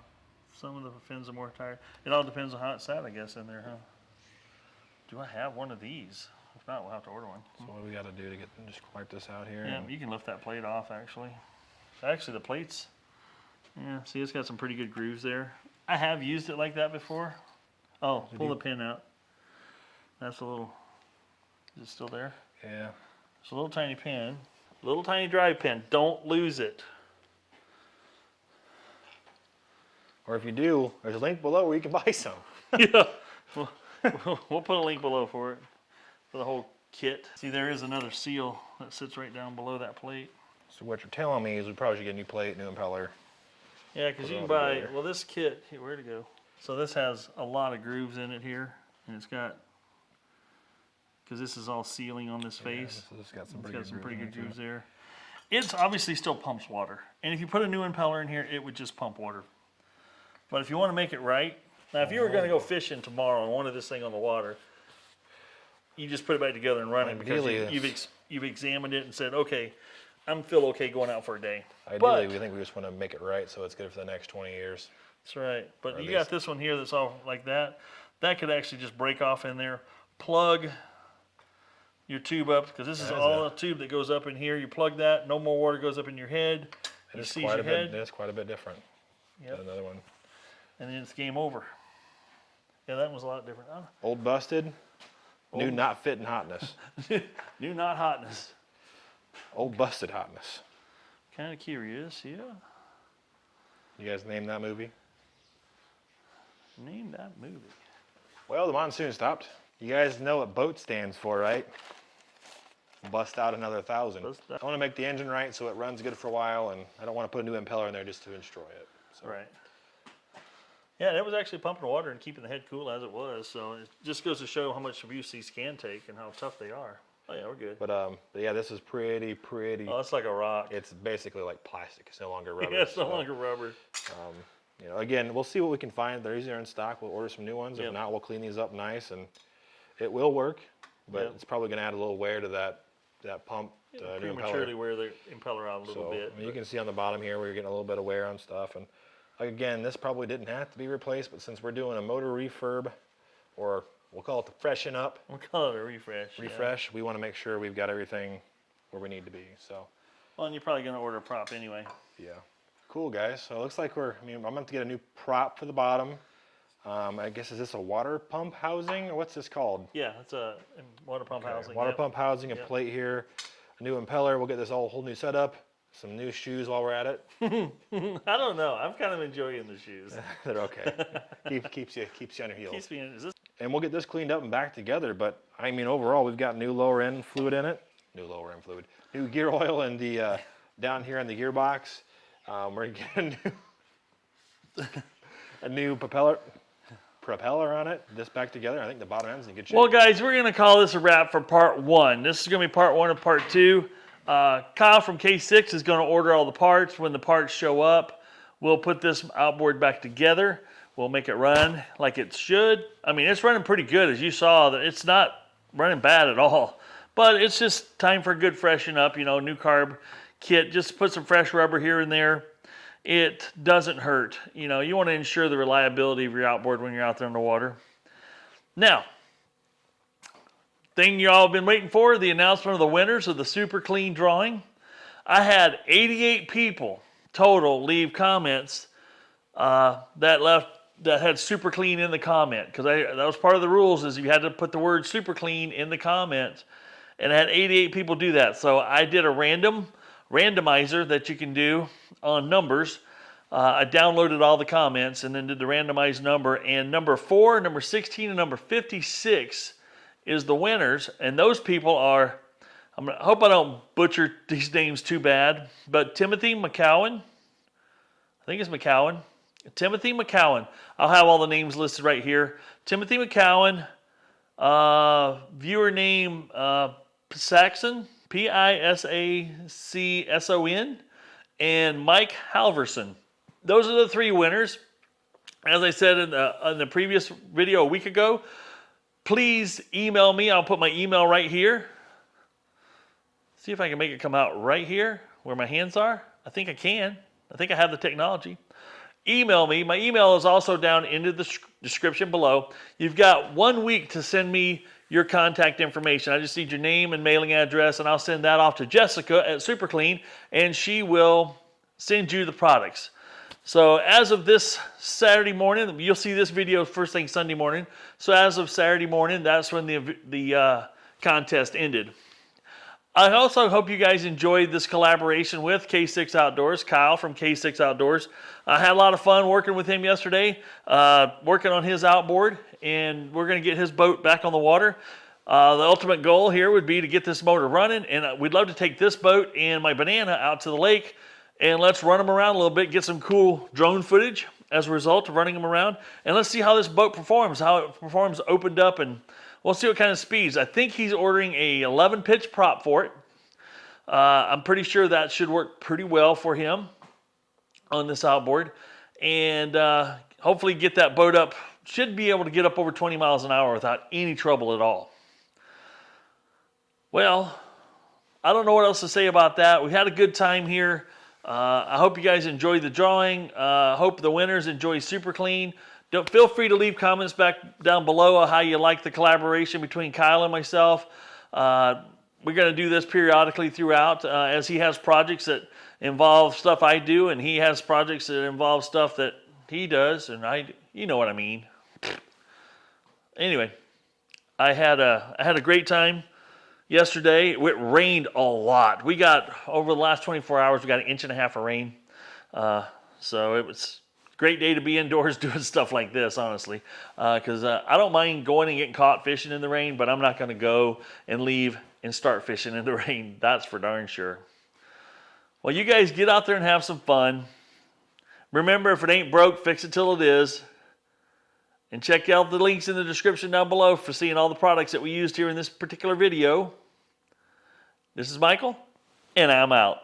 Some of the fins are more tired. It all depends on how it's sat, I guess, in there, huh? Do I have one of these? If not, we'll have to order one. So what do we got to do to just wipe this out here? Yeah, you can lift that plate off, actually. Actually, the plates, yeah, see, it's got some pretty good grooves there. I have used it like that before. Oh, pull the pin out. That's a little, is it still there? Yeah. It's a little tiny pin, little tiny drive pin. Don't lose it. Or if you do, there's a link below where you can buy some. Yeah. We'll put a link below for it, for the whole kit. See, there is another seal that sits right down below that plate. So what you're telling me is we probably should get a new plate, new impeller. Yeah, because you can buy, well, this kit, where'd it go? So this has a lot of grooves in it here, and it's got, because this is all sealing on this face. So it's got some pretty good grooves there. It's obviously still pumps water. And if you put a new impeller in here, it would just pump water. But if you want to make it right, now if you were going to go fishing tomorrow and wanted this thing on the water, you just put it back together and run it because you've examined it and said, okay, I'm feel okay going out for a day. Ideally, we think we just want to make it right so it's good for the next 20 years. That's right. But you got this one here that's all like that. That could actually just break off in there. Plug your tube up because this is all a tube that goes up in here. You plug that, no more water goes up in your head. You seize your head. It's quite a bit different. Yep. Another one. And then it's game over. Yeah, that was a lot different. Old busted, new not fitting hotness. New not hotness. Old busted hotness. Kind of curious, yeah. You guys name that movie? Name that movie. Well, the monsoon stopped. You guys know what BOAT stands for, right? Bust out another 1,000. I want to make the engine right so it runs good for a while, and I don't want to put a new impeller in there just to destroy it. So. Right. Yeah, it was actually pumping water and keeping the head cool as it was, so it just goes to show how much abuse these can take and how tough they are. Oh yeah, we're good. But yeah, this is pretty. Oh, it's like a rock. It's basically like plastic. It's no longer rubber. Yeah, it's no longer rubber. You know, again, we'll see what we can find. They're easier in stock. We'll order some new ones. If not, we'll clean these up nice, and it will work. But it's probably going to add a little wear to that pump. Prematurely wear the impeller out a little bit. I mean, you can see on the bottom here where you're getting a little bit of wear on stuff. And again, this probably didn't have to be replaced, but since we're doing a motor refurb, or we'll call it the freshen up. We'll call it a refresh. We want to make sure we've got everything where we need to be. So. Well, and you're probably going to order a prop anyway. Yeah. Cool, guys. So it looks like I'm going to have to get a new prop for the bottom. I guess, is this a water pump housing, or what's this called? Yeah, it's a water pump housing. Water pump housing, a plate here, a new impeller. We'll get this whole new setup. Some new shoes while we're at it. I don't know. I'm kind of enjoying the shoes. They're okay. keeps you on your heels. Keeps me in. And we'll get this cleaned up and back together. But I mean, overall, we've got new lower end fluid in it. New gear oil in the down here in the gearbox. We're getting a new propeller on it. This back together. I think the bottom end's in good shape. Well, guys, we're going to call this a wrap for part 1. This is going to be part 1 of part 2. Kyle from K6 is going to order all the parts. When the parts show up, we'll put this outboard back together. We'll make it run like it should. I mean, it's running pretty good, as you saw. That it's not running bad at all. But it's just time for a good freshen up, new carb kit. Just put some fresh rubber here and there. It doesn't hurt. You want to ensure the reliability of your outboard when you're out there in the water. Now, thing you all have been waiting for, the announcement of the winners of the Super Clean drawing. I had 88 people total leave comments that had Super Clean in the comment, because that was part of the rules, is you had to put the word Super Clean in the comment, and I had 88 people do that. So I did a randomizer that you can do on numbers. I downloaded all the comments and then did the randomized number, and number 4, number 16, and number 56 is the winners. And those people are, I hope I don't butcher these names too bad, but Timothy McCowan, I think it's McCowan, Timothy McCowan. I'll have all the names listed right here. Timothy McCowan, viewer name Saxon, Pisacson, and Mike Halverson. Those are the 3 winners. As I said in the previous video a week ago, please email me. I'll put my email right here. See if I can make it come out right here where my hands are. I think I can. I think I have the technology. Email me. My email is also down into the description below. You've got 1 week to send me your contact information. I just need your name and mailing address, and I'll send that off to Jessica at Super Clean, and she will send you the products. So as of this Saturday morning, you'll see this video first thing Sunday morning. So as of Saturday morning, that's when the contest ended. I also hope you guys enjoyed this collaboration with K6 Outdoors, Kyle from K6 Outdoors. I had a lot of fun working with him yesterday, working on his outboard, and we're going to get his boat back on the water. The ultimate goal here would be to get this motor running, and we'd love to take this boat and my Banana out to the lake, and let's run them around a little bit, get some cool drone footage as a result of running them around, and let's see how this boat performs, how it performs opened up, and we'll see what kind of speeds. I think he's ordering a 11-pitch prop for it. I'm pretty sure that should work pretty well for him on this outboard. And hopefully get that boat up. Should be able to get up over 20 miles an hour without any trouble at all. Well, I don't know what else to say about that. We had a good time here. I hope you guys enjoyed the drawing. Hope the winners enjoy Super Clean. Feel free to leave comments back down below on how you like the collaboration between Kyle and myself. We're going to do this periodically throughout as he has projects that involve stuff I do, and he has projects that involve stuff that he does, and you know what I mean. Anyway, I had a great time yesterday. It rained a lot. We got, over the last 24 hours, we got 1.5 inches of rain. So it was a great day to be indoors doing stuff like this, honestly. Because I don't mind going and getting caught fishing in the rain, but I'm not going to go and leave and start fishing in the rain. That's for darn sure. Well, you guys get out there and have some fun. Remember, if it ain't broke, fix it till it is. And check out the links in the description down below for seeing all the products that we used here in this particular video. This is Michael, and I'm out.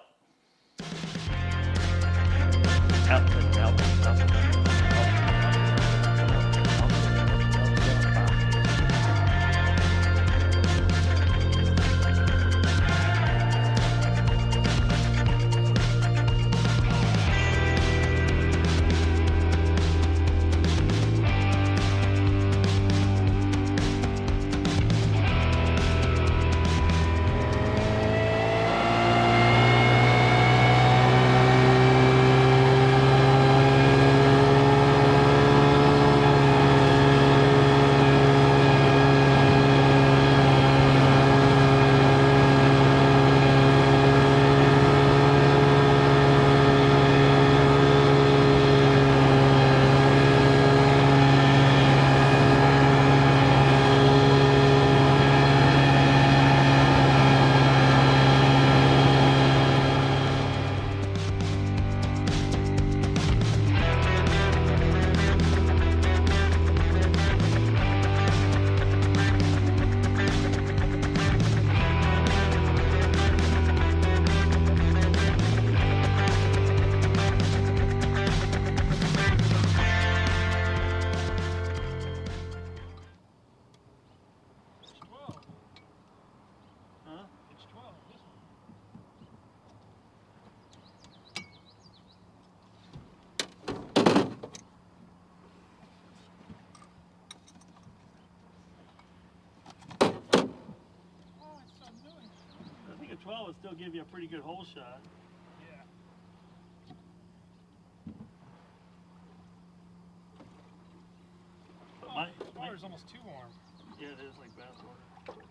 low, it still give you a pretty good hole shot. Yeah. But Oh, the water's almost too warm. yeah, it is like bath water.